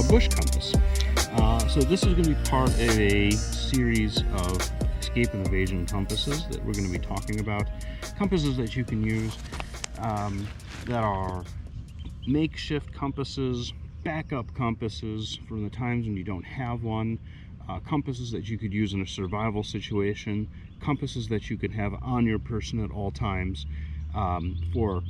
a bush compass. So this is going to be part of a series of escape and evasion compasses that we're going to be talking about. Compasses that you can use that are makeshift compasses, backup compasses from the times when you don't have one, compasses that you could use in a survival situation, compasses that you could have on your person at all times for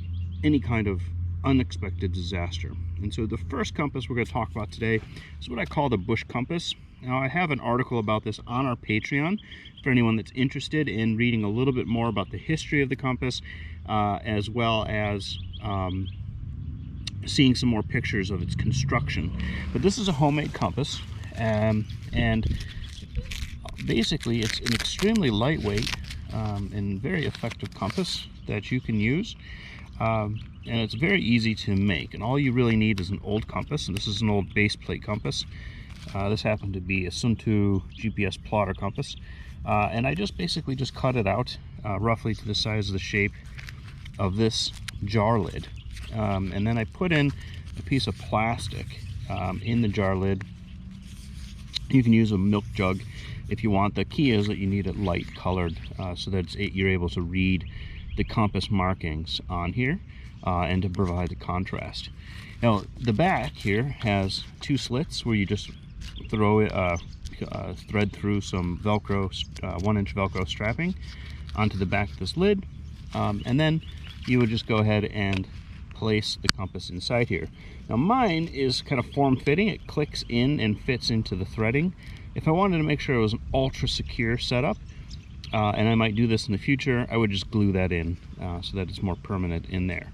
any kind of unexpected disaster. And so the first compass we're going to talk about today is what I call the bush compass. Now, I have an article about this on our Patreon for anyone that's interested in reading a little bit more about the history of the compass, as well as seeing some more pictures of its construction. But this is a homemade compass, and basically it's an extremely lightweight and very effective compass that you can use. And it's very easy to make, and all you really need is an old compass, and this is an old base plate compass. This happened to be a Suntu GPS plotter compass, and I basically just cut it out roughly to the size of the shape of this jar lid, and then I put in a piece of plastic in the jar lid. You can use a milk jug if you want. The key is that you need it light colored so that you're able to read the compass markings on here and to provide the contrast. Now, the back here has two slits where you just throw it, thread through some Velcro, 1-inch Velcro strapping onto the back of this lid, and then you would just go ahead and place the compass inside here. Now, mine is kind of form-fitting. It clicks in and fits into the threading. If I wanted to make sure it was an ultra secure setup, and I might do this in the future, I would just glue that in so that it's more permanent in there.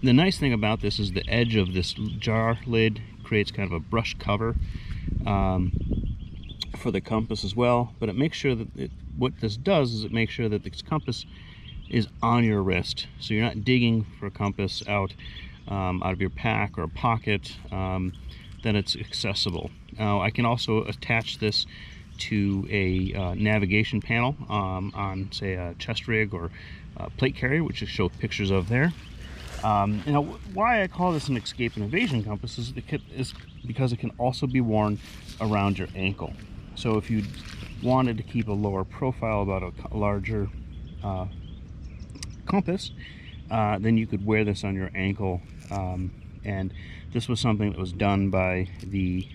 The nice thing about this is the edge of this jar lid creates kind of a brush cover for the compass as well, but it makes sure that what this does is it makes sure that this compass is on your wrist, so you're not digging for a compass out of your pack or pocket, then it's accessible. Now, I can also attach this to a navigation panel on, say, a chest rig or plate carrier, which I show pictures of there. Now, why I call this an escape and evasion compass is because it can also be worn around your ankle. So if you wanted to keep a lower profile about a larger compass, then you could wear this on your ankle. And this was something that was done by the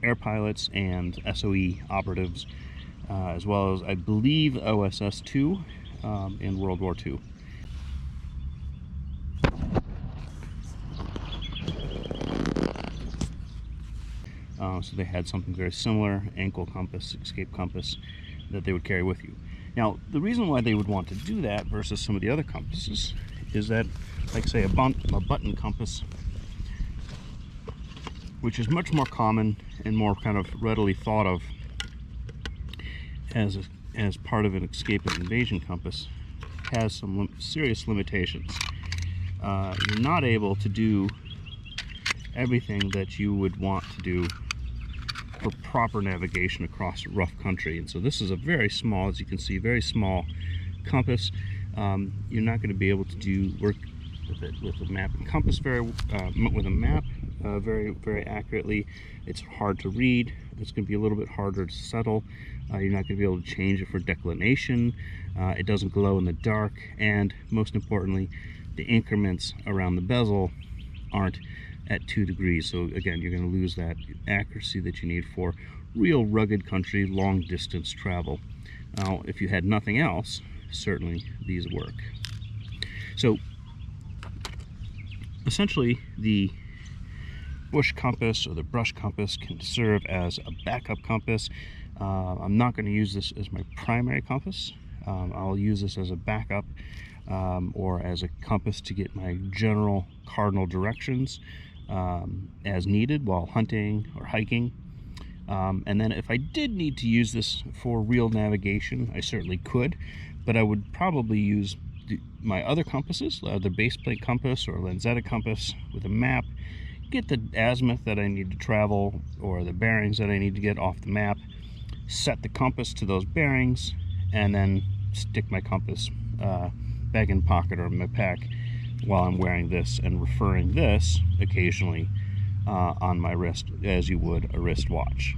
air pilots and SOE operatives, as well as, I believe, OSS-2 in World War II. So they had something very similar, ankle compass, escape compass, that they would carry with you. Now, the reason why they would want to do that versus some of the other compasses is that, like, say, a button compass, which is much more common and more kind of readily thought of as part of an escape and invasion compass, has some serious limitations. You're not able to do everything that you would want to do for proper navigation across rough country. And so this is a very small, as you can see, very small compass. You're not going to be able to work with it with a map and compass very accurately. It's hard to read. It's going to be a little bit harder to settle. You're not going to be able to change it for declination. It doesn't glow in the dark, and most importantly, the increments around the bezel aren't at 2 degrees. So again, you're going to lose that accuracy that you need for real rugged country, long distance travel. Now, if you had nothing else, certainly these work. So essentially, the bush compass or the brush compass can serve as a backup compass. I'm not going to use this as my primary compass. I'll use this as a backup or as a compass to get my general cardinal directions as needed while hunting or hiking. And then if I did need to use this for real navigation, I certainly could, but I would probably use my other compasses, the base plate compass or Lanzetta compass with a map, get the azimuth that I need to travel or the bearings that I need to get off the map, set the compass to those bearings, and then stick my compass back in the pocket or in my pack while I'm wearing this and referring this occasionally on my wrist as you would a wristwatch.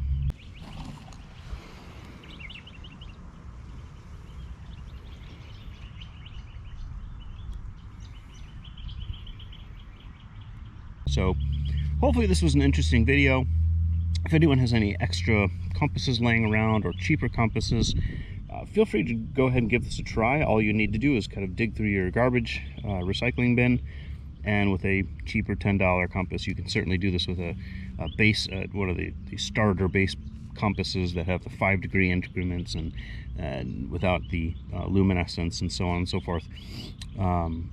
So hopefully this was an interesting video. If anyone has any extra compasses laying around or cheaper compasses, feel free to go ahead and give this a try. All you need to do is kind of dig through your garbage recycling bin, and with a cheaper $10 compass, you can certainly do this with a base, one of the starter base compasses that have the 5-degree increments and without the luminescence and so on and so forth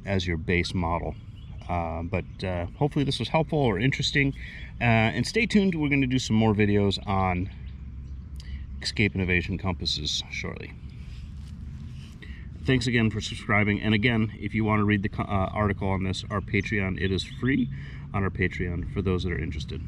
as your base model. But hopefully this was helpful or interesting, and stay tuned. We're going to do some more videos on escape and evasion compasses shortly. Thanks again for subscribing, and again, if you want to read the article on this, our Patreon, it is free on our Patreon for those that are interested.